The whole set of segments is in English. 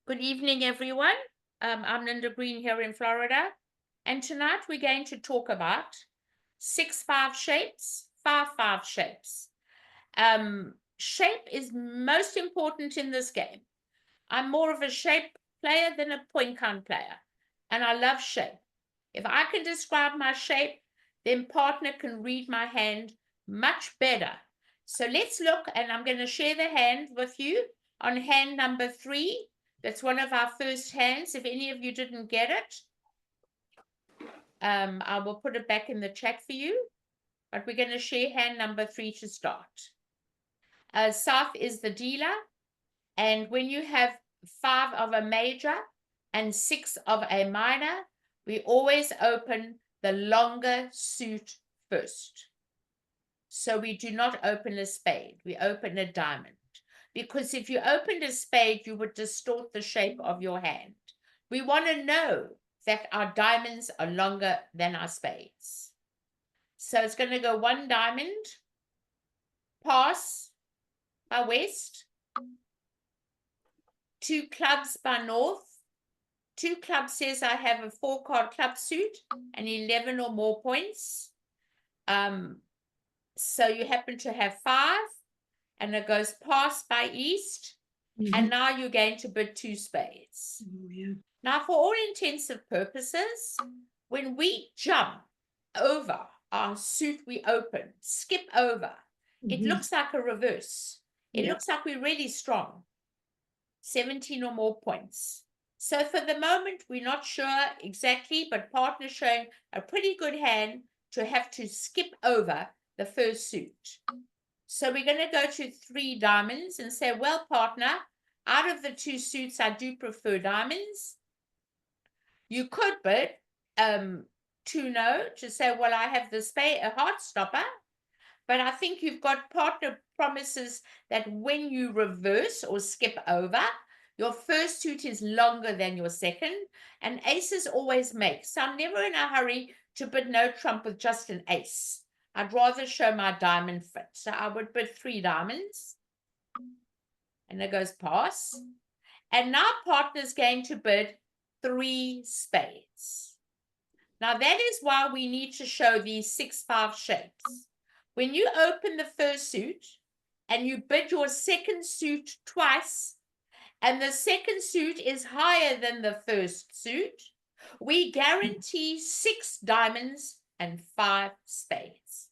Good evening, everyone. I'm Linda Green here in Florida, and tonight we're going to talk about 6-5 shapes, 5-5 shapes. Shape is most important in this game. I'm more of a shape player than a point count player, and I love shape. If I can describe my shape, then partner can read my hand much better. So let's look, and I'm going to share the hand with you on hand number 3. That's one of our first hands. If any of you didn't get it, I will put it back in the chat for you. But we're going to share hand number 3 to start. South is the dealer. And when you have 5 of a major and 6 of a minor, we always open the longer suit first. So we do not open a spade. We open a diamond. Because if you opened a spade, you would distort the shape of your hand. We want to know that our diamonds are longer than our spades. So it's going to go 1 diamond, pass by west, 2 clubs by north. 2 clubs says I have a 4-card club suit and 11 or more points. So you happen to have 5. And it goes past by east, and now you're going to bid 2 spades. Oh, yeah. Now, for all intensive purposes, when we jump over our suit we open, skip over, it looks like a reverse. It looks like we're really strong, 17 or more points. So for the moment, we're not sure exactly, but partner showing a pretty good hand to have to skip over the first suit. So we're going to go to 3 diamonds and say, well, partner, out of the 2 suits, I do prefer diamonds. You could bid 2 no to say, well, I have the spade, a heart stopper. But I think you've got partner promises that when you reverse or skip over, your first suit is longer than your second. And aces always make. So I'm never in a hurry to bid no trump with just an ace. I'd rather show my diamond fit. So I would bid 3 diamonds. And it goes pass. And now partner's going to bid 3 spades. Now that is why we need to show these 6-5 shapes. When you open the first suit and you bid your second suit twice, and the second suit is higher than the first suit, we guarantee 6 diamonds and 5 spades.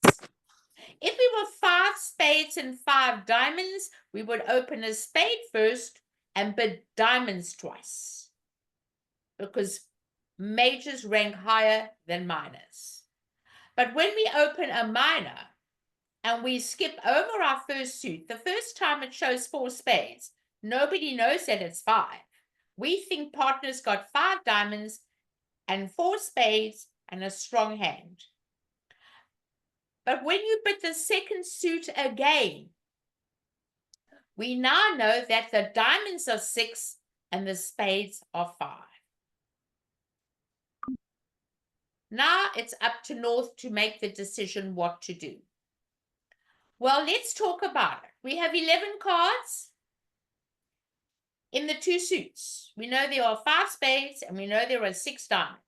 If we were 5 spades and 5 diamonds, we would open a spade first and bid diamonds twice, because majors rank higher than minors. But when we open a minor and we skip over our first suit, the first time it shows 4 spades, nobody knows that it's 5. We think partner's got 5 diamonds and 4 spades and a strong hand. But when you bid the second suit again, we now know that the diamonds are 6 and the spades are 5. Now it's up to North to make the decision what to do. Well, let's talk about it. We have 11 cards in the 2 suits. We know there are 5 spades and we know there are 6 diamonds.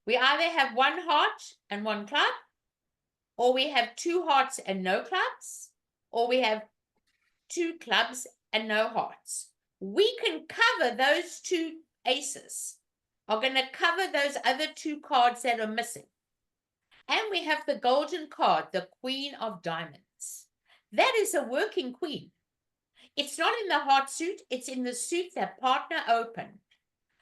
We either have 1 heart and 1 club, or we have 2 hearts and no clubs, or we have 2 clubs and no hearts. We can cover those 2 aces, are going to cover those other 2 cards that are missing. And we have the golden card, the Queen of Diamonds. That is a working queen. It's not in the heart suit, it's in the suit that partner opened.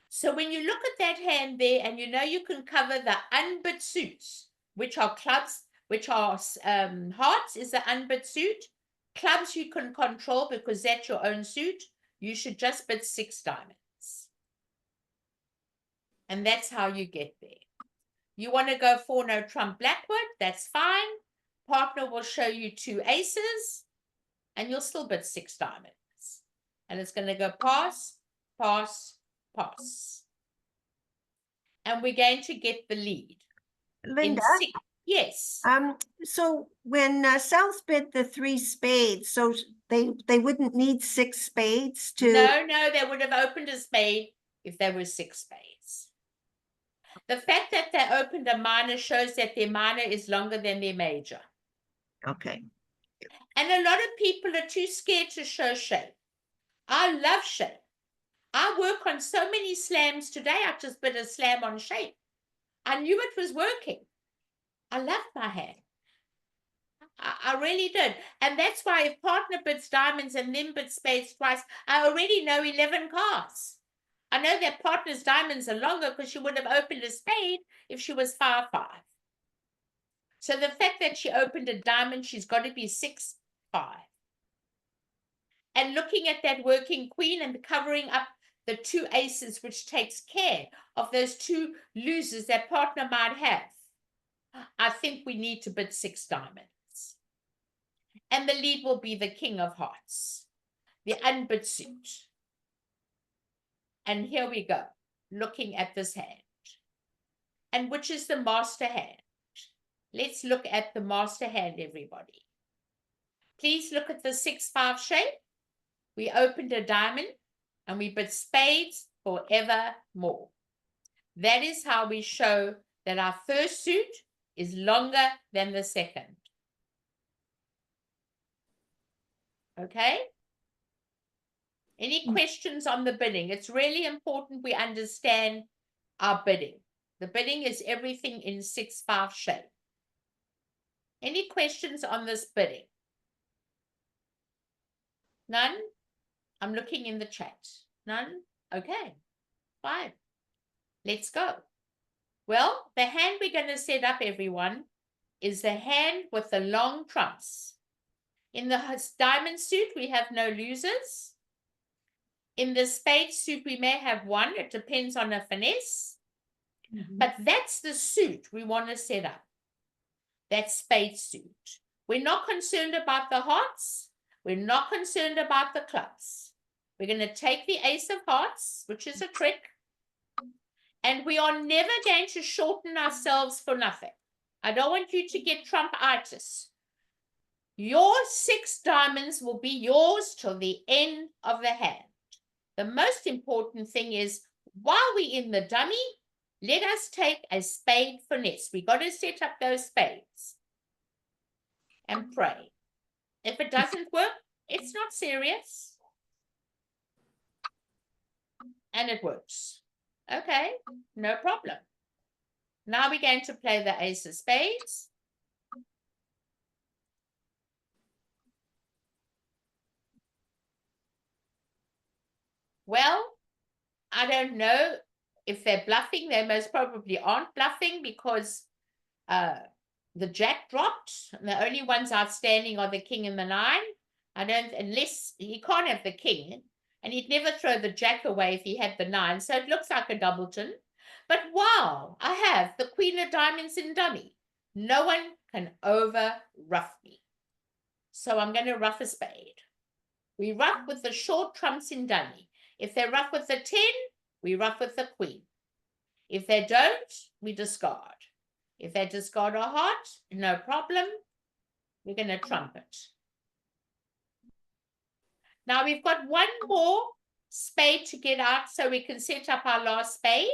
So when you look at that hand there and you know you can cover the unbid suits, which are clubs, which are hearts is the unbid suit. Clubs you can control because that's your own suit. You should just bid 6 diamonds. And that's how you get there. You want to go for no trump blackwood, that's fine. Partner will show you 2 aces and you'll still bid 6 diamonds. And it's going to go pass, pass, pass. And we're going to get the lead. Linda, Yes. So when South bid the 3 spades, so they wouldn't need 6 spades to. No, they would have opened a spade if there were 6 spades. The fact that they opened a minor shows that their minor is longer than their major. Okay. And a lot of people are too scared to show shape. I love shape. I work on so many slams today. I just bid a slam on shape. I knew it was working. I loved my hand. I really did. And that's why if partner bids diamonds and then bids spades twice, I already know 11 cards. I know that partner's diamonds are longer because she would have opened a spade if she was 5-5. So the fact that she opened a diamond, she's got to be 6-5. And looking at that working queen and covering up the 2 aces, which takes care of those 2 losers that partner might have, I think we need to bid 6 diamonds. And the lead will be the king of hearts, the unbid suit. And here we go, looking at this hand. And which is the master hand? Let's look at the master hand, everybody. Please look at the 6-5 shape. We opened a diamond and we bid spades forevermore. That is how we show that our first suit is longer than the second. Okay? Any questions on the bidding? It's really important we understand our bidding. The bidding is everything in 6-5 shape. Any questions on this bidding? None? I'm looking in the chat. None? Okay, fine. Let's go. Well, the hand we're going to set up, everyone, is the hand with the long trumps. In the diamond suit, we have no losers. In the spade suit, we may have one. It depends on a finesse. But that's the suit we want to set up. That spade suit. We're not concerned about the hearts. We're not concerned about the clubs. We're going to take the ace of hearts, which is a trick. And we are never going to shorten ourselves for nothing. I don't want you to get Trump-itis. Your 6 diamonds will be yours till the end of the hand. The most important thing is, while we're in the dummy, let us take a spade finesse. We got to set up those spades and pray. If it doesn't work, it's not serious. And it works. Okay, no problem. Now we're going to play the ace of spades. Well, I don't know if they're bluffing. They most probably aren't bluffing because the jack dropped. And the only ones outstanding are the king and the 9. Unless he can't have the king, and he'd never throw the jack away if he had the 9. So it looks like a doubleton. But wow, I have the queen of diamonds in dummy. No one can over-ruff me. So I'm going to ruff a spade. We ruff with the short trumps in dummy. If they ruff with the 10, we ruff with the queen. If they don't, we discard. If they discard a heart, no problem. We're going to trump it. Now we've got one more spade to get out so we can set up our last spade.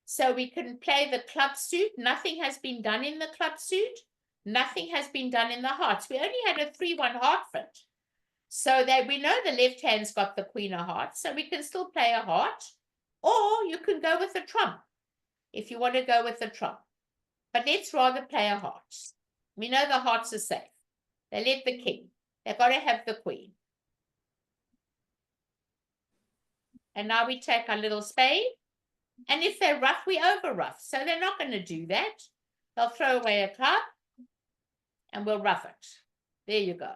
So we can play the club suit. Nothing has been done in the club suit. Nothing has been done in the hearts. We only had a 3-1 heart fit. So that we know the left hand's got the queen of hearts, so we can still play a heart. Or you can go with a trump, if you want to go with a trump. But let's rather play a heart. We know the hearts are safe. They let the king. They've got to have the queen. And now we take our little spade. And if they're rough, we over-ruff. So they're not going to do that. They'll throw away a club. And we'll ruff it. There you go.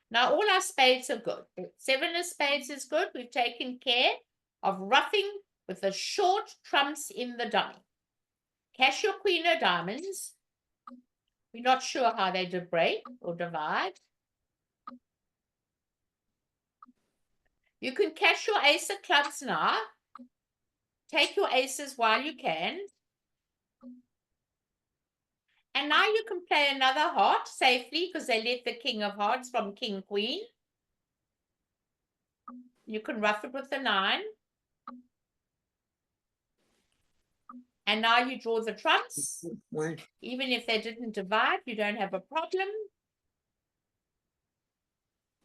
Now all our spades are good. 7 of spades is good. We've taken care of ruffing with the short trumps in the dummy. Cash your queen of diamonds. We're not sure how they did break or divide. You can cash your ace of clubs now. Take your aces while you can. And now you can play another heart safely because they let the king of hearts from king queen. You can ruff it with the 9. And now you draw the trumps. Even if they didn't divide, you don't have a problem.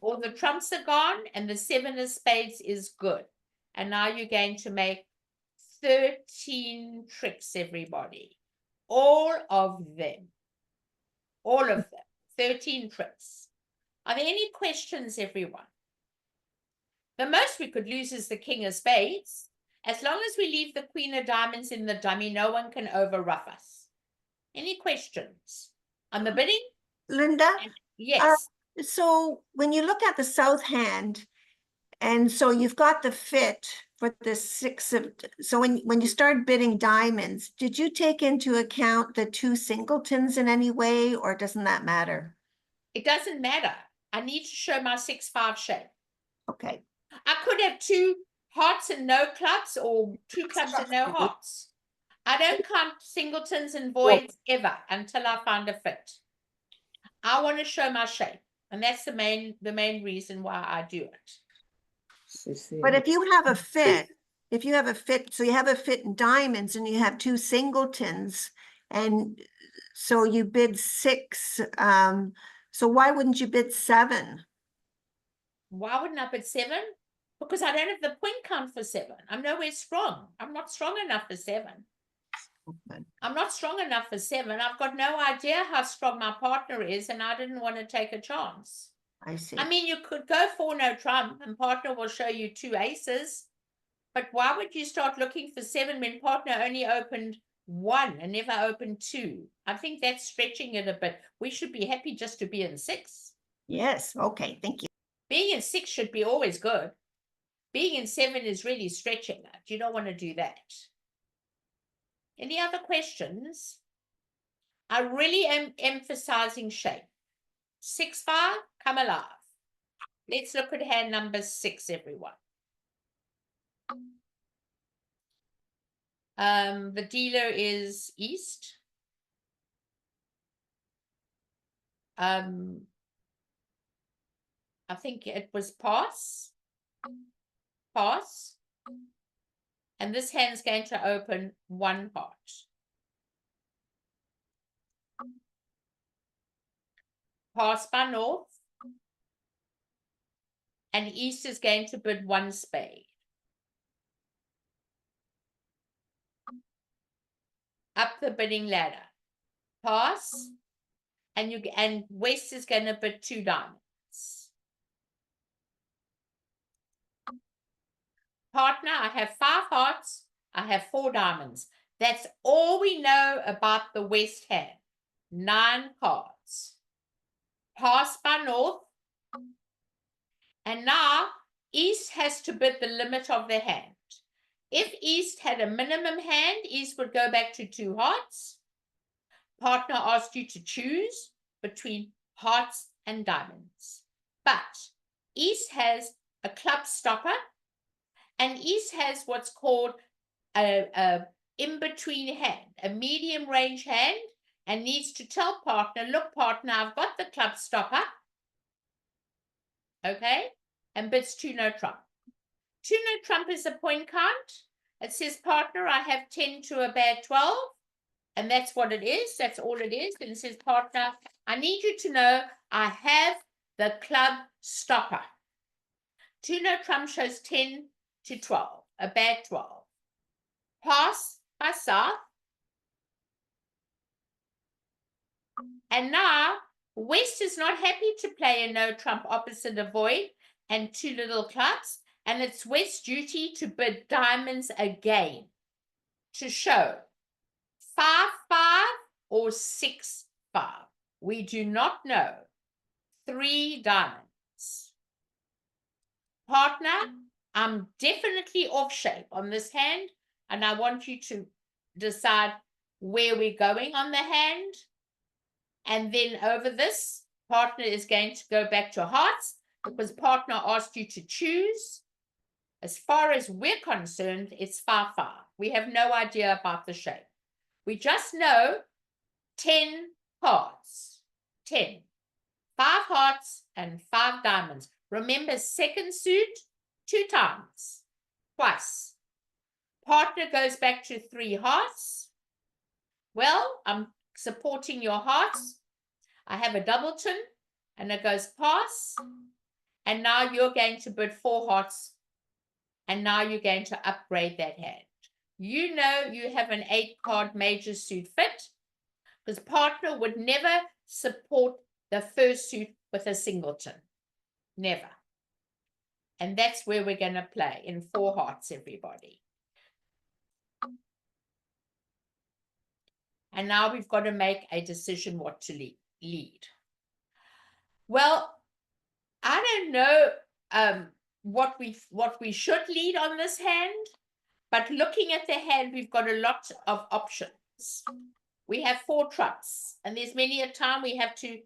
All the trumps are gone and the 7 of spades is good. And now you're going to make 13 tricks, everybody. All of them. All of them. 13 tricks. Are there any questions, everyone? The most we could lose is the king of spades. As long as we leave the queen of diamonds in the dummy, no one can overruff us. Any questions on the bidding? Linda? Yes. So when you look at the south hand, and so you've got the fit for the 6 of, so when you start bidding diamonds, did you take into account the 2 singletons in any way, or doesn't that matter? It doesn't matter. I need to show my 6-5 shape. Okay. I could have 2 hearts and no clubs, or 2 clubs and no hearts. I don't count singletons and voids ever until I find a fit. I want to show my shape, and that's the main reason why I do it. But if you have a fit, so you have a fit in diamonds and you have 2 singletons, and so you bid 6, so why wouldn't you bid 7? Why wouldn't I bid 7? Because I don't have the point count for 7. I'm nowhere strong. I'm not strong enough for 7. Okay. I'm not strong enough for 7. I've got no idea how strong my partner is, and I didn't want to take a chance. I see. I mean, you could go for no trump, and partner will show you 2 aces. But why would you start looking for 7 when partner only opened 1 and never opened 2? I think that's stretching it a bit. We should be happy just to be in 6. Yes, okay, thank you. Being in 6 should be always good. Being in 7 is really stretching it. You don't want to do that. Any other questions? I really am emphasizing shape. 6-5, come alive. Let's look at hand number 6, everyone. The dealer is east. I think it was pass. Pass. And this hand's going to open 1 heart. Pass by north. And east is going to bid 1 spade. Up the bidding ladder. Pass. And west is going to bid 2 diamonds. Partner, I have 5 hearts. I have 4 diamonds. That's all we know about the west hand. 9 cards. Pass by north. And now east has to bid the limit of the hand. If east had a minimum hand, east would go back to 2 hearts. Partner asked you to choose between hearts and diamonds. But east has a club stopper, and east has what's called a in-between hand, a medium range hand, and needs to tell partner, look, partner, I've got the club stopper. Okay? And bids 2 no trump. 2 no trump is a point count. It says, partner, I have 10 to a bad 12. And that's what it is. That's all it is. And it says, partner, I need you to know I have the club stopper. 2 no trump shows 10 to 12, a bad 12. Pass by south. And now, west is not happy to play a no trump opposite a void and 2 little clubs. And it's west's duty to bid diamonds again to show 5-5 or 6-5. We do not know. 3 diamonds. Partner, I'm definitely off shape on this hand, and I want you to decide where we're going on the hand. And then over this, partner is going to go back to hearts because partner asked you to choose. As far as we're concerned, it's 5-5. We have no idea about the shape. We just know 10 cards, 10, 5 hearts and 5 diamonds. Remember, second suit, 2 times, twice. Partner goes back to 3 hearts. Well, I'm supporting your hearts. I have a doubleton, and it goes pass. And now you're going to bid 4 hearts, and now you're going to upgrade that hand. You know you have an 8-card major suit fit, because partner would never support the first suit with a singleton. Never. And that's where we're going to play, in 4 hearts, everybody. And now we've got to make a decision what to lead. Well, I don't know what we should lead on this hand, but looking at the hand, we've got a lot of options. We have 4 trumps, and there's many a time we have to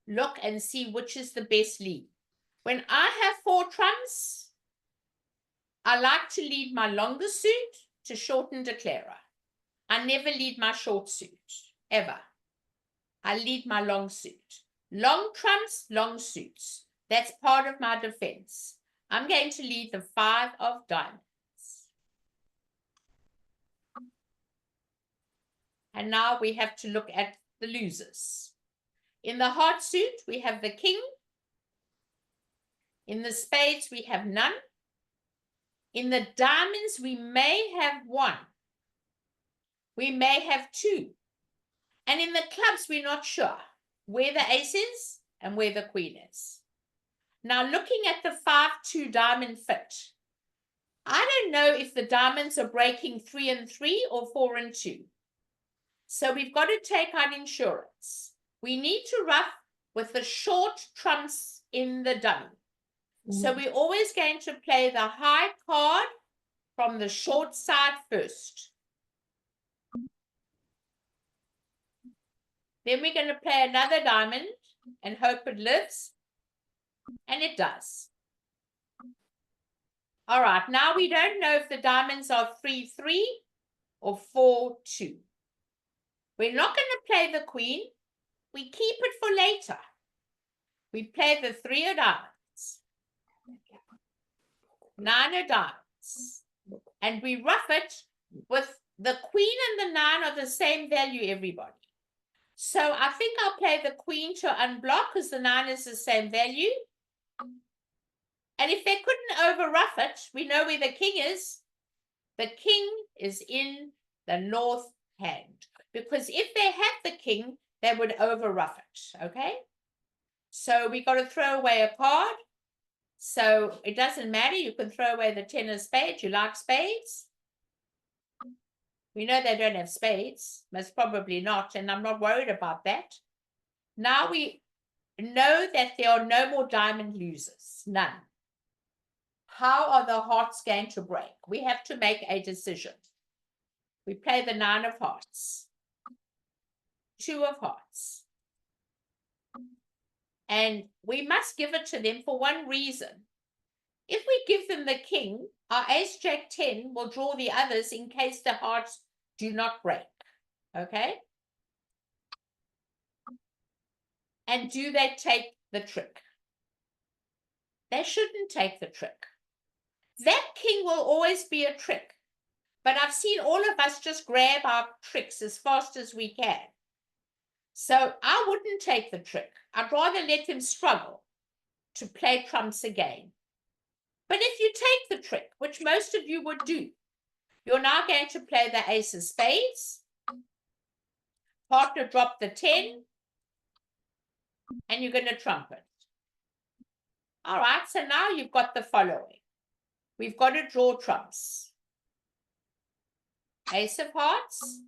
look and see which is the best lead. When I have 4 trumps, I like to lead my longer suit to shorten declarer. I never lead my short suit, ever. I lead my long suit. Long trumps, long suits. That's part of my defense. I'm going to lead the 5 of diamonds. And now we have to look at the losers. In the heart suit, we have the king. In the spades, we have none. In the diamonds, we may have 1. We may have 2. And in the clubs, we're not sure where the ace is and where the queen is. Now, looking at the 5-2 diamond fit, I don't know if the diamonds are breaking 3 and 3 or 4 and 2. So we've got to take out insurance. We need to ruff with the short trumps in the dummy. So we're always going to play the high card from the short side first. Then we're going to play another diamond and hope it lives. And it does. All right, now we don't know if the diamonds are 3-3 or 4-2. We're not going to play the queen. We keep it for later. We play the 3 of diamonds, 9 of diamonds, and we ruff it with the queen and the 9 are the same value, everybody. So I think I'll play the queen to unblock because the 9 is the same value. And if they couldn't over-ruff it, we know where the king is. The king is in the north hand. Because if they had the king, they would over-ruff it, okay? So we got to throw away a card. So it doesn't matter. You can throw away the 10 of spades. You like spades? We know they don't have spades. Most probably not, and I'm not worried about that. Now we know that there are no more diamond losers. None. How are the hearts going to break? We have to make a decision. We play the 9 of hearts, 2 of hearts. And we must give it to them for one reason. If we give them the king, our ace, jack, 10 will draw the others in case the hearts do not break. Okay? And do they take the trick? They shouldn't take the trick. That king will always be a trick. But I've seen all of us just grab our tricks as fast as we can. So I wouldn't take the trick. I'd rather let them struggle to play trumps again. But if you take the trick, which most of you would do, you're now going to play the ace of spades. Partner drop the 10. And you're going to trump it. All right, so now you've got the following. We've got to draw trumps. Ace of hearts.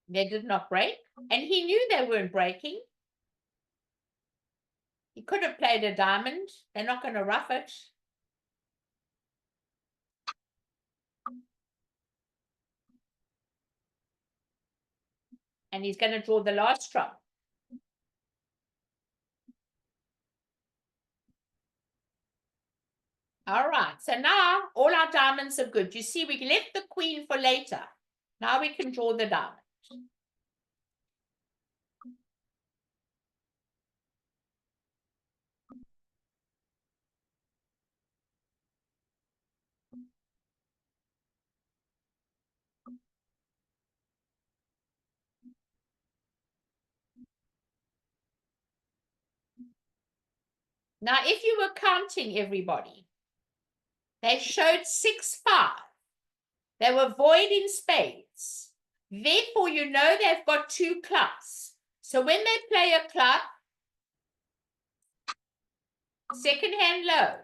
They did not break. And he knew they weren't breaking. He could have played a diamond. They're not going to ruff it. And he's going to draw the last trump. All right, so now all our diamonds are good. You see, we left the queen for later. Now we can draw the diamond. Now, if you were counting everybody, they showed 6, 5. They were void in spades. Therefore, you know they've got 2 clubs. So when they play a club, second hand low,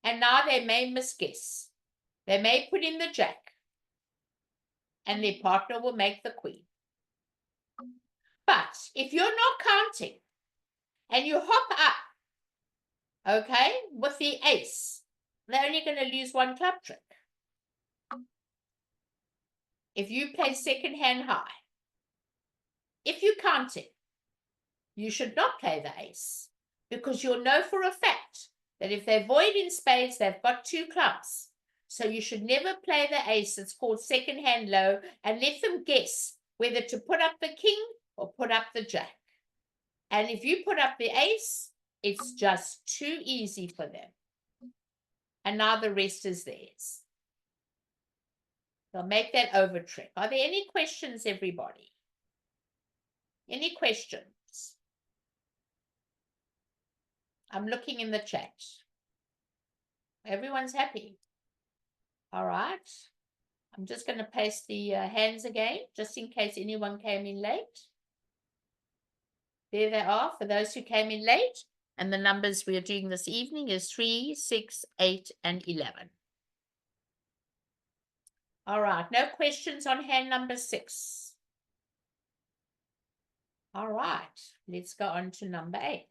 and now they may misguess. They may put in the jack, and their partner will make the queen. But if you're not counting, and you hop up, okay, with the ace, they're only going to lose 1 club trick. If you play second hand high, if you're counting, you should not play the ace, because you'll know for a fact that if they're void in spades, they've got 2 clubs. So you should never play the ace. It's called second hand low, and let them guess whether to put up the king or put up the jack. And if you put up the ace, it's just too easy for them. And now the rest is theirs. They'll make that over trick. Are there any questions, everybody? Any questions? I'm looking in the chat. Everyone's happy. All right. I'm just going to paste the hands again, just in case anyone came in late. There they are for those who came in late. And the numbers we are doing this evening is 3, 6, 8, and 11. All right. No questions on hand number 6. All right. Let's go on to number 8.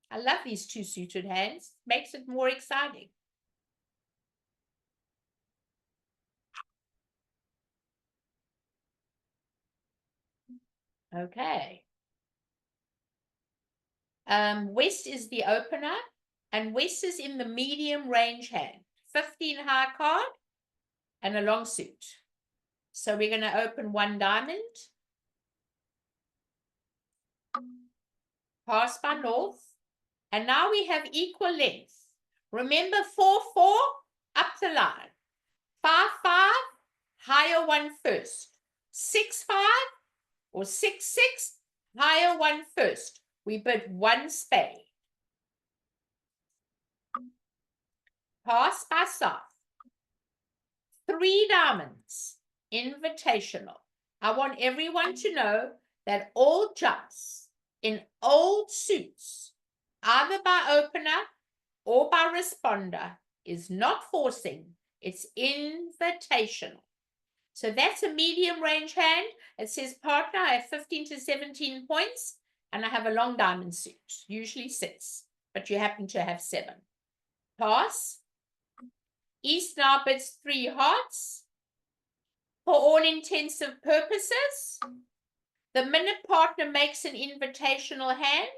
I love these 2 suited hands. Makes it more exciting. Okay. West is the opener, and West is in the medium range hand. 15 high card and a long suit. So we're going to open 1 diamond. Pass by north. And now we have equal length. Remember 4, 4, up the line. 5, 5, higher 1 first. 6, 5, or 6, 6, higher 1 first. We bid 1 spade. Pass by south. 3 diamonds. Invitational. I want everyone to know that all jumps in old suits, either by opener or by responder, is not forcing. It's invitational. So that's a medium range hand. It says, partner, I have 15 to 17 points, and I have a long diamond suit, usually 6, but you happen to have 7. Pass. East now bids 3 hearts. For all intensive purposes, the minute partner makes an invitational hand,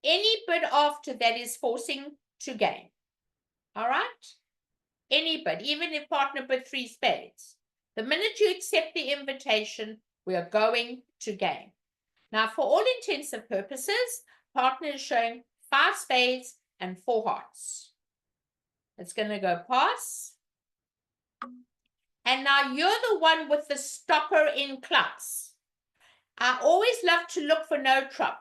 any bid after that is forcing to game. All right? Any bid, even if partner bid 3 spades. The minute you accept the invitation, we are going to game. Now, for all intensive purposes, partner is showing 5 spades and 4 hearts. It's going to go pass. And now you're the one with the stopper in clubs. I always love to look for no trump.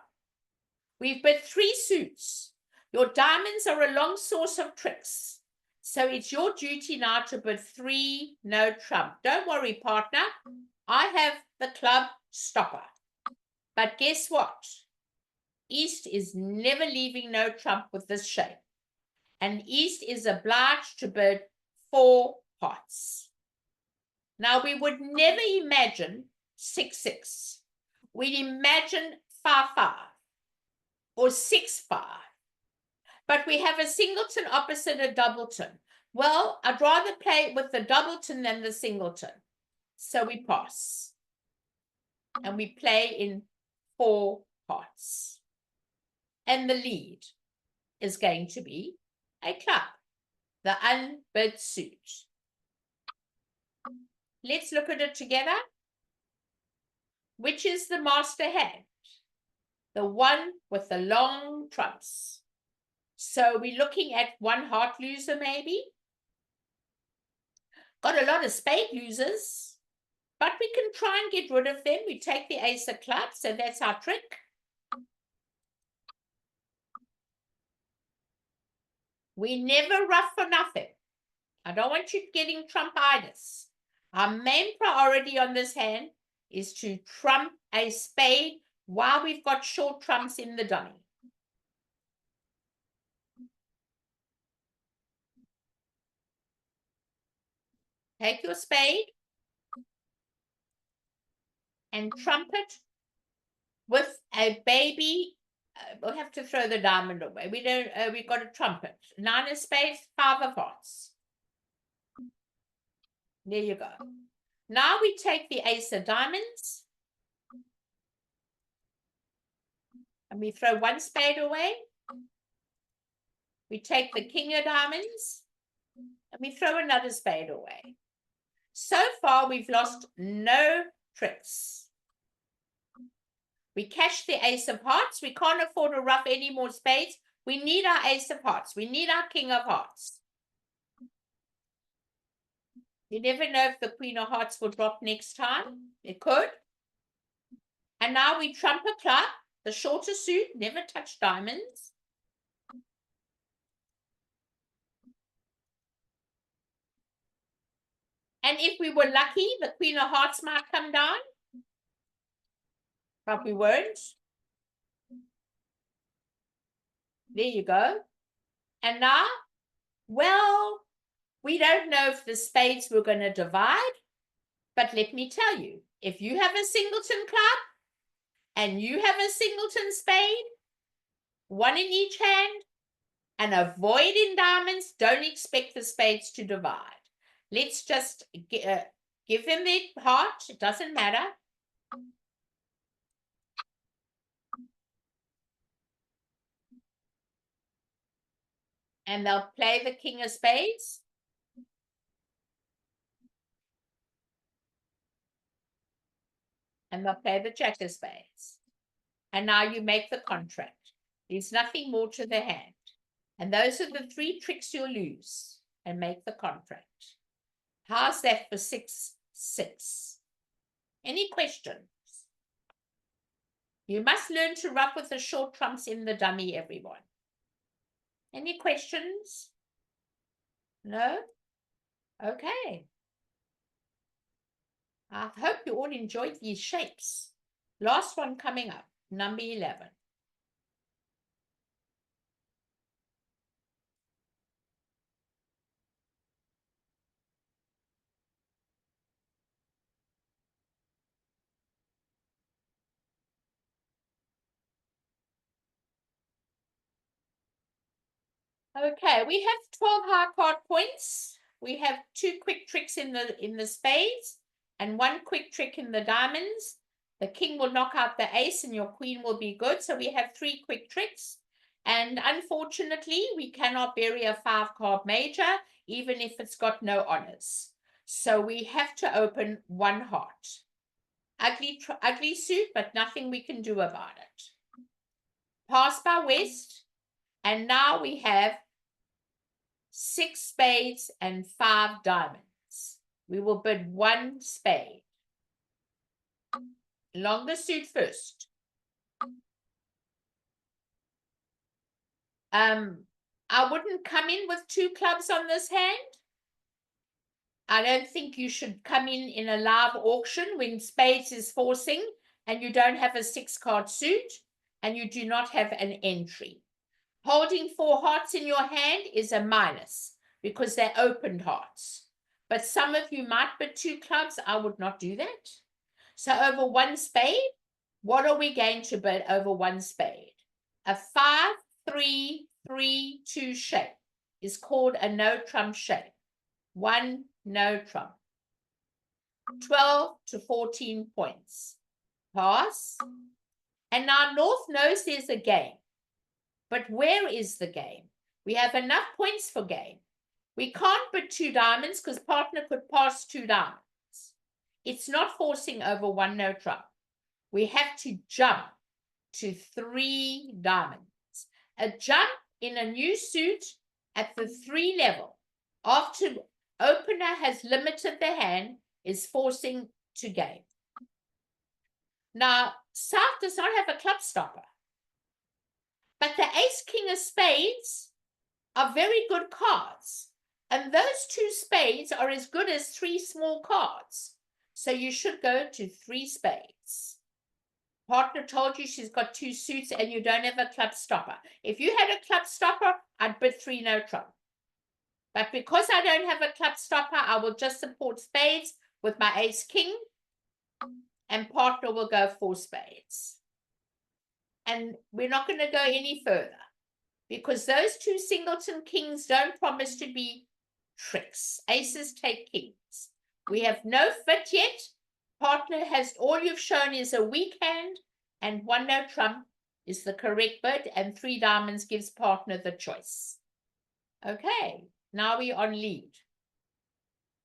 We've bid 3 suits. Your diamonds are a long source of tricks. So it's your duty now to bid 3 no trump. Don't worry, partner. I have the club stopper. But guess what? East is never leaving no trump with this shape. And East is obliged to bid 4 hearts. Now, we would never imagine 6, 6. We'd imagine 5, 5 or 6, 5. But we have a singleton opposite a doubleton. Well, I'd rather play with the doubleton than the singleton. So we pass. And we play in 4 hearts. And the lead. is going to be a club, the unbid suit. Let's look at it together. Which is the master hand? The one with the long trumps. So we're looking at one heart loser maybe. Got a lot of spade losers, but we can try and get rid of them. We take the ace of clubs, so that's our trick. We never ruff for nothing. I don't want you getting trumpitis. Our main priority on this hand is to trump a spade while we've got short trumps in the dummy. Take your spade and trump it with a baby. We'll have to throw the diamond away. We don't. We've got a trumpet. 9 of spades, 5 of hearts. There you go. Now we take the ace of diamonds and we throw 1 spade away. We take the king of diamonds and we throw another spade away. So far, we've lost no tricks. We cash the ace of hearts. We can't afford to ruff any more spades. We need our ace of hearts. We need our king of hearts. You never know if the queen of hearts will drop next time. It could. And now we trump a club. The shorter suit, never touch diamonds. And if we were lucky, the queen of hearts might come down. But we won't. There you go. And now, well, we don't know if the spades were going to divide. But let me tell you, if you have a singleton club and you have a singleton spade, 1 in each hand, and a void in diamonds, don't expect the spades to divide. Let's just give them their heart. It doesn't matter. And they'll play the king of spades. And they'll play the jack of spades. And now you make the contract. There's nothing more to the hand. And those are the 3 tricks you'll lose and make the contract. How's that for 6-6? Any questions? You must learn to ruff with the short trumps in the dummy, everyone. Any questions? No? Okay. I hope you all enjoyed these shapes. Last one coming up, number 11. Okay, we have 12 high card points. We have 2 quick tricks in the spades and 1 quick trick in the diamonds. The king will knock out the ace and your queen will be good. So we have 3 quick tricks. And unfortunately, we cannot bury a 5-card major, even if it's got no honors. So we have to open 1 heart. Ugly suit, but nothing we can do about it. Pass by West. And now we have 6 spades and 5 diamonds. We will bid 1 spade. Longer suit first. I wouldn't come in with 2 clubs on this hand. I don't think you should come in a live auction when spades is forcing and you don't have a 6-card suit and you do not have an entry. Holding 4 hearts in your hand is a minus because they're opened hearts. But some of you might bid 2 clubs. I would not do that. So over 1 spade, what are we going to bid over 1 spade? A 5-3-3-2 shape is called a no trump shape. 1 no trump. 12 to 14 points. Pass. And now North knows there's a game. But where is the game? We have enough points for game. We can't bid 2 diamonds because partner could pass 2 diamonds. It's not forcing over 1 no trump. We have to jump to 3 diamonds. A jump in a new suit at the 3 level after opener has limited the hand is forcing to game. Now, South does not have a club stopper, but the ace king of spades are very good cards, and those 2 spades are as good as 3 small cards, so you should go to 3 spades. Partner told you she's got 2 suits and you don't have a club stopper. If you had a club stopper, I'd bid 3 no trump. But because I don't have a club stopper, I will just support spades with my ace king, and partner will go 4 spades. And we're not going to go any further because those 2 singleton kings don't promise to be tricks. Aces take kings. We have no fit yet. Partner has, all you've shown is a weak hand, and 1 no trump is the correct bid, and 3 diamonds gives partner the choice. Okay, now we're on lead.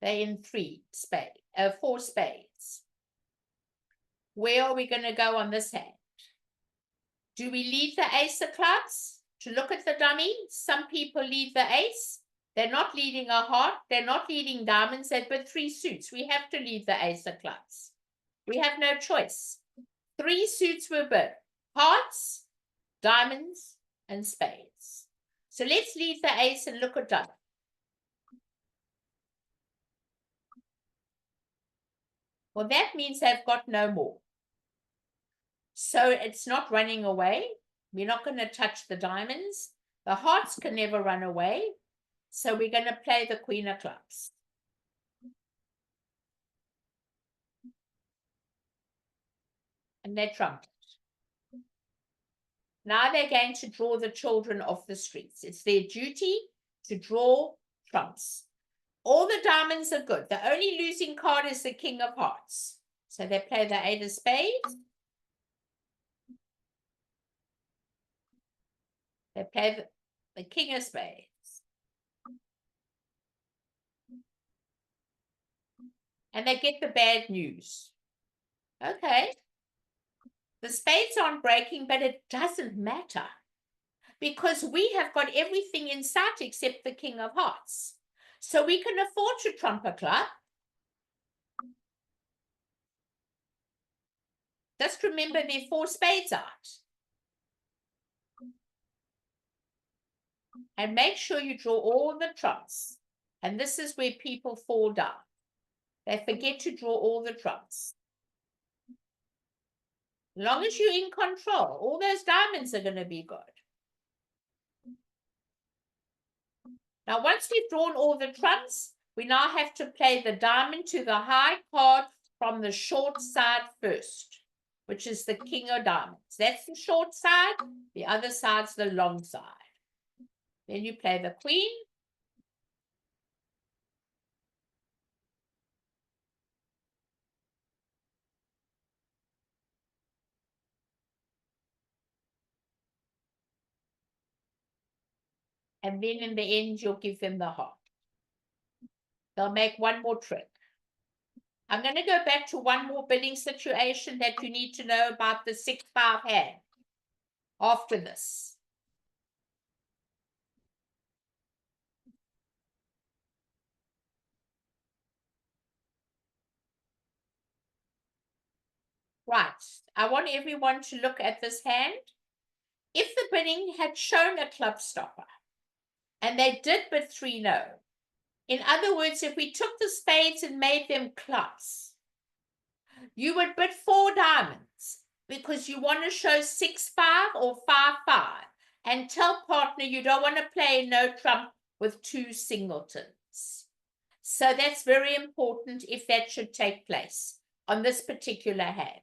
They're in 4 spades. Where are we going to go on this hand? Do we leave the ace of clubs to look at the dummy? Some people leave the ace. They're not leading a heart. They're not leading diamonds. They've bid 3 suits. We have to leave the ace of clubs. We have no choice. 3 suits were bid. Hearts, diamonds, and spades. So let's leave the ace and look at diamond. Well, that means they've got no more. So it's not running away. We're not going to touch the diamonds. The hearts can never run away. So we're going to play the queen of clubs. And they trumped. Now they're going to draw the children off the streets. It's their duty to draw trumps. All the diamonds are good. The only losing card is the king of hearts. So they play the 8 of spades. They play the king of spades. And they get the bad news. Okay. The spades aren't breaking, but it doesn't matter. Because we have got everything in sight except the king of hearts. So we can afford to trump a club. Just remember there are 4 spades out. And make sure you draw all the trumps. And this is where people fall down. They forget to draw all the trumps. As long as you're in control, all those diamonds are going to be good. Now, once we've drawn all the trumps, we now have to play the diamond to the high card from the short side first, which is the king of diamonds. That's the short side. The other side's the long side. Then you play the queen. And then in the end, you'll give them the heart. They'll make one more trick. I'm going to go back to one more bidding situation that you need to know about the 6-5 hand after this. Right. I want everyone to look at this hand. If the bidding had shown a club stopper and they did bid 3 no, in other words, if we took the spades and made them clubs, you would bid 4 diamonds because you want to show 6-5 or 5-5 and tell partner you don't want to play no trump with 2 singletons. So that's very important if that should take place on this particular hand.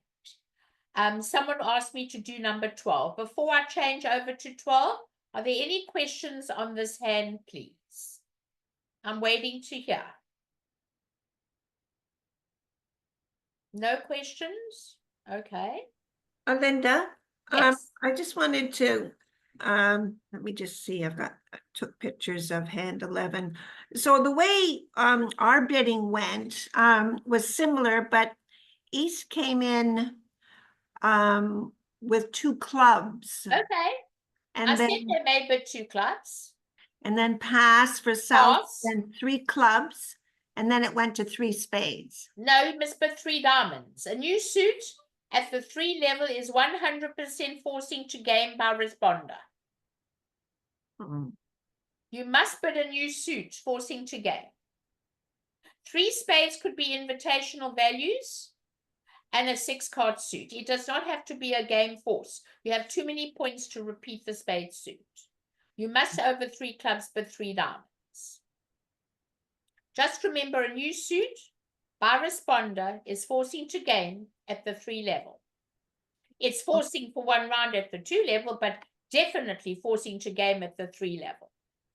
Someone asked me to do number 12. Before I change over to 12, are there any questions on this hand, please? I'm waiting to hear. No questions? Okay. Linda, Yes. I just wanted to let me just see, I took pictures of hand 11. So the way our bidding went was similar, but East came in with 2 clubs. Okay, And I then said they may bid 2 clubs. pass for South, Pass. then 3 clubs, and then it went to 3 spades. No, you must bid 3 diamonds. A new suit at the 3 level is 100% forcing to game by responder. You must bid a new suit forcing to game. 3 spades could be invitational values and a 6-card suit. It does not have to be a game force. You have too many points to repeat the spade suit. You must over 3 clubs bid 3 diamonds. Just remember, a new suit by responder is forcing to game at the 3 level. It's forcing for 1 round at the 2 level, but definitely forcing to game at the 3 level.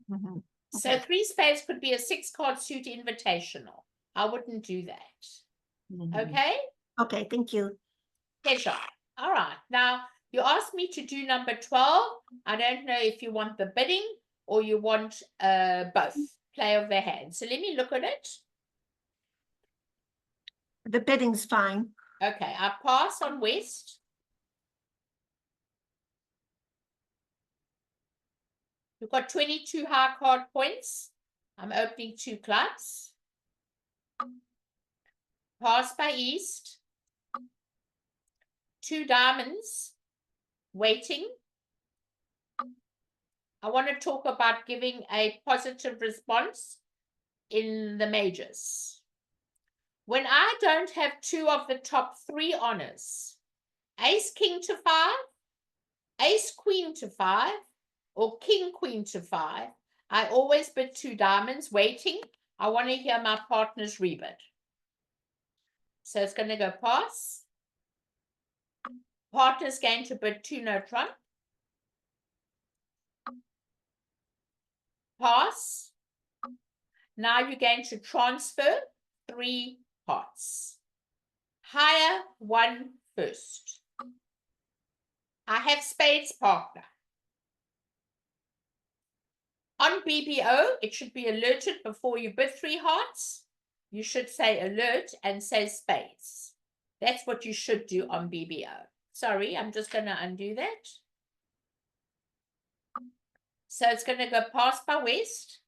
Okay. So 3 spades could be a 6-card suit invitational. I wouldn't do that. Okay? Okay, thank you. Pleasure. All right. Now, you asked me to do number 12. I don't know if you want the bidding or you want both. Play of the hand. So let me look at it. The bidding's fine. Okay, I pass on West. We've got 22 high card points. I'm opening 2 clubs. Pass by East. 2 diamonds. Waiting. I want to talk about giving a positive response in the majors. When I don't have 2 of the top 3 honors, Ace King to 5, Ace Queen to 5, or King Queen to 5, I always bid 2 diamonds waiting. I want to hear my partner's rebid. So it's going to go pass. Partner's going to bid 2 no trump. Pass. Now you're going to transfer 3 hearts. Higher 1 first. I have spades, partner. On BBO, it should be alerted before you bid 3 hearts. You should say alert and say spades. That's what you should do on BBO. Sorry, I'm just going to undo that. So it's going to go past by West.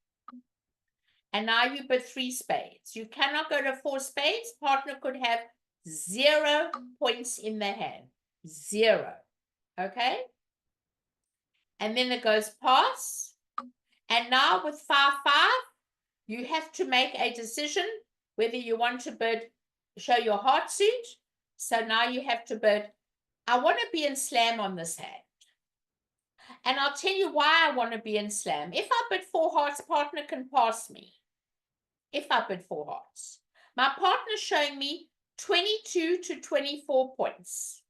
And now you bid 3 spades. You cannot go to 4 spades. Partner could have 0 points in their hand. 0. Okay? And then it goes pass. And now with 5-5, you have to make a decision whether you want to bid, show your heart suit. So now you have to bid, I want to be in slam on this hand. And I'll tell you why I want to be in slam. If I bid 4 hearts, partner can pass me. If I bid 4 hearts. My partner's showing me 22 to 24 points.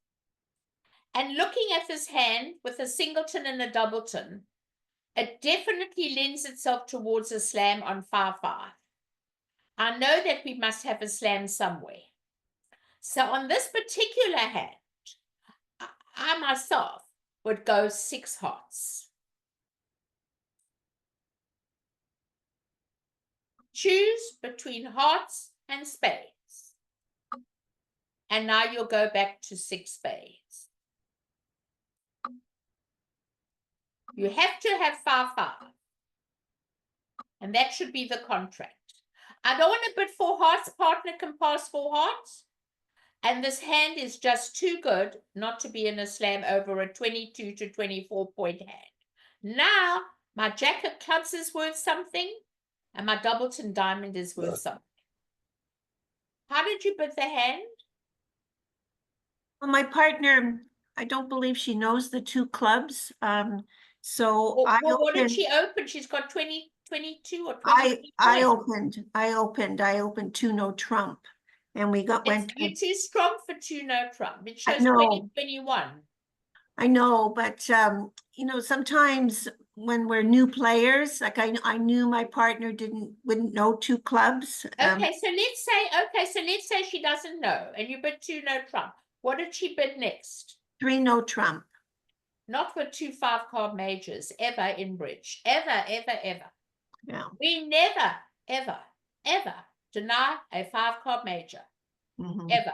And looking at this hand with a singleton and a doubleton, it definitely lends itself towards a slam on 5-5. I know that we must have a slam somewhere. So on this particular hand, I myself would go 6 hearts. Choose between hearts and spades. And now you'll go back to 6 spades. You have to have 5-5. And that should be the contract. I don't want to bid 4 hearts. Partner can pass 4 hearts. And this hand is just too good not to be in a slam over a 22 to 24 point hand. Now, my jack of clubs is worth something. And my doubleton diamond is worth something. How did you bid the hand? Well, my partner, I don't believe she knows the 2 clubs. So what did she open? She's got 22 or 23. I opened 2 no trump. And we went. You're too strong for 2 no trump. It shows 2021. I know, but you know, sometimes when we're new players, like I knew my partner wouldn't know 2 clubs. Okay, so let's say she doesn't know, and you bid 2 no trump. What did she bid next? 3 no trump. Not with 2 5-card majors, ever in bridge. Ever, ever, ever. Yeah. We never, ever, ever deny a 5-card major. Ever.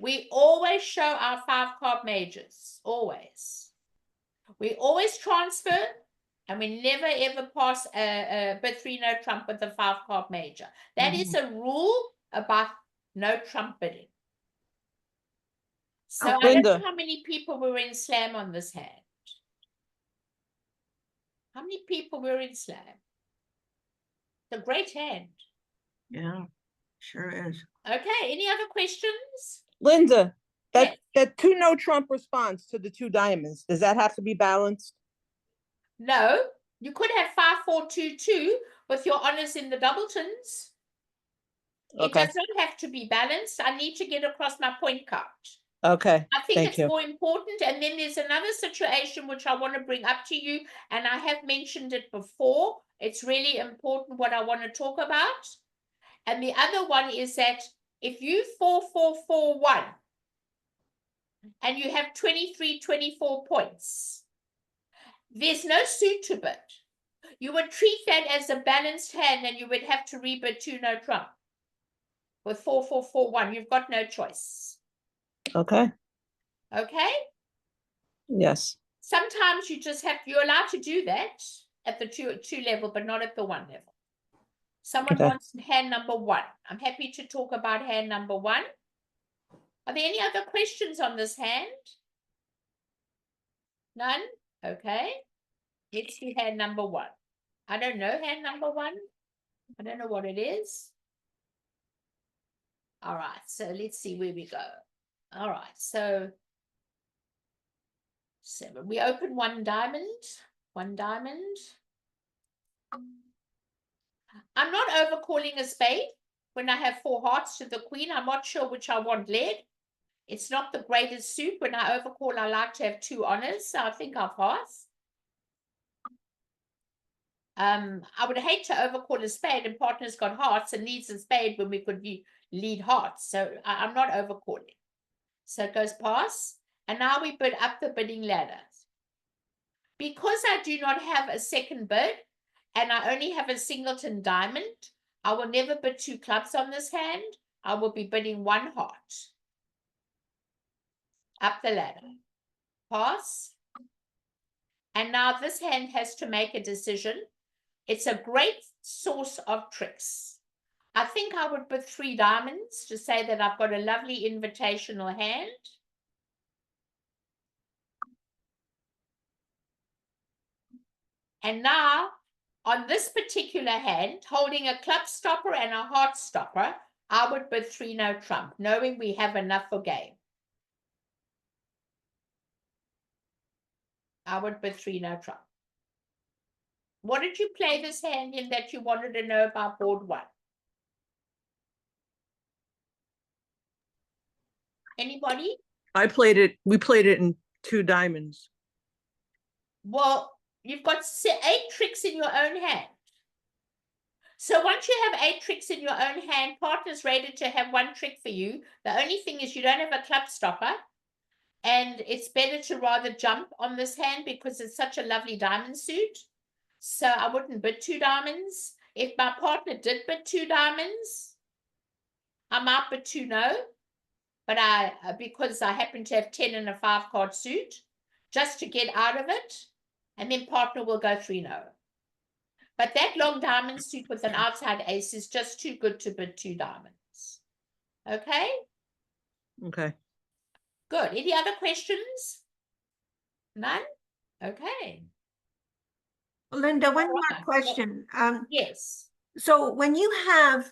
We always show our 5-card majors. Always. We always transfer, and we never ever pass a bid 3 no trump with a 5-card major. That is a rule about no trump bidding. So I don't know how many people were in slam on this hand. How many people were in slam? It's a great hand. Yeah, sure is. Okay, any other questions? Linda, Yes. that 2 no trump response to the 2 diamonds, does that have to be balanced? No, you could have 5-4-2-2 with your honors in the doubletons. It Okay. does not have to be balanced. I need to get across my point card. Okay. I think Thank it's you. more important. And then there's another situation which I want to bring up to you, and I have mentioned it before. It's really important what I want to talk about. And the other one is that if you 4-4-4-1 and you have 23-24 points, there's no suit to bid. You would treat that as a balanced hand, and you would have to rebid 2 no trump. With 4-4-4-1, you've got no choice. Okay. Okay? Yes. Sometimes you just have, you're allowed to do that at the two level, but not at the 1 level. Someone wants hand number 1. I'm happy to talk about hand number 1. Are there any other questions on this hand? None? Okay. Let's do hand number 1. I don't know hand number 1. I don't know what it is. All right, so let's see where we go. All right, so 7. We open 1 diamond. 1 diamond. I'm not overcalling a spade when I have 4 hearts to the queen. I'm not sure which I want led. It's not the greatest suit. When I overcall, I like to have 2 honors, so I think I'll pass. I would hate to overcall a spade and partner's got hearts and needs a spade when we could lead hearts. So I'm not overcalling. So it goes pass. And now we bid up the bidding ladder. Because I do not have a second bid and I only have a singleton diamond, I will never bid 2 clubs on this hand. I will be bidding 1 heart. Up the ladder. Pass. And now this hand has to make a decision. It's a great source of tricks. I think I would bid 3 diamonds to say that I've got a lovely invitational hand. And now, on this particular hand, holding a club stopper and a heart stopper, I would bid 3 no trump, knowing we have enough for game. I would bid 3 no trump. What did you play this hand in that you wanted to know about board 1? Anybody? We played it in 2 diamonds. Well, you've got 8 tricks in your own hand. So once you have 8 tricks in your own hand, partner's rated to have 1 trick for you. The only thing is you don't have a club stopper. And it's better to rather jump on this hand because it's such a lovely diamond suit. So I wouldn't bid 2 diamonds. If my partner did bid 2 diamonds, I might bid 2 no. But because I happen to have 10 and a 5-card suit, just to get out of it, and then partner will go 3 no. But that long diamond suit with an outside ace is just too good to bid 2 diamonds. Okay? Okay. Good. Any other questions? None? Okay. Linda, one more question. Yes. So when you have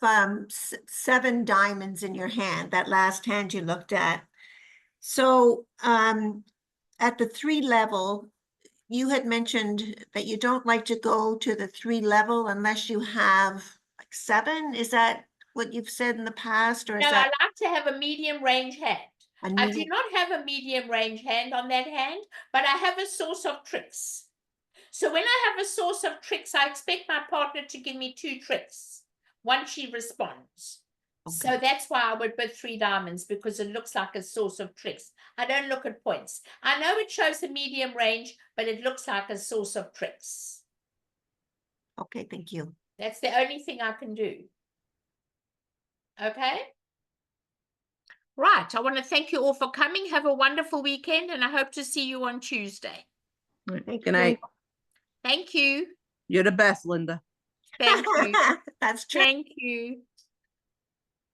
7 diamonds in your hand, that last hand you looked at, so at the 3 level, you had mentioned that you don't like to go to the 3 level unless you have like 7. Is that what you've said in the past, or is No, that? I like to have a medium range hand. I do not have a medium range hand on that hand, but I have a source of tricks. So when I have a source of tricks, I expect my partner to give me 2 tricks once she responds. So that's why I would bid 3 diamonds, because it looks like a source of tricks. I don't look at points. I know it shows the medium range, but it looks like a source of tricks. Okay, thank you. That's the only thing I can do. Okay? Right. I want to thank you all for coming. Have a wonderful weekend, and I hope to see you on Tuesday. Thank Good you. night. Thank you. You're the best, Linda. Thank you. That's true. Thank you.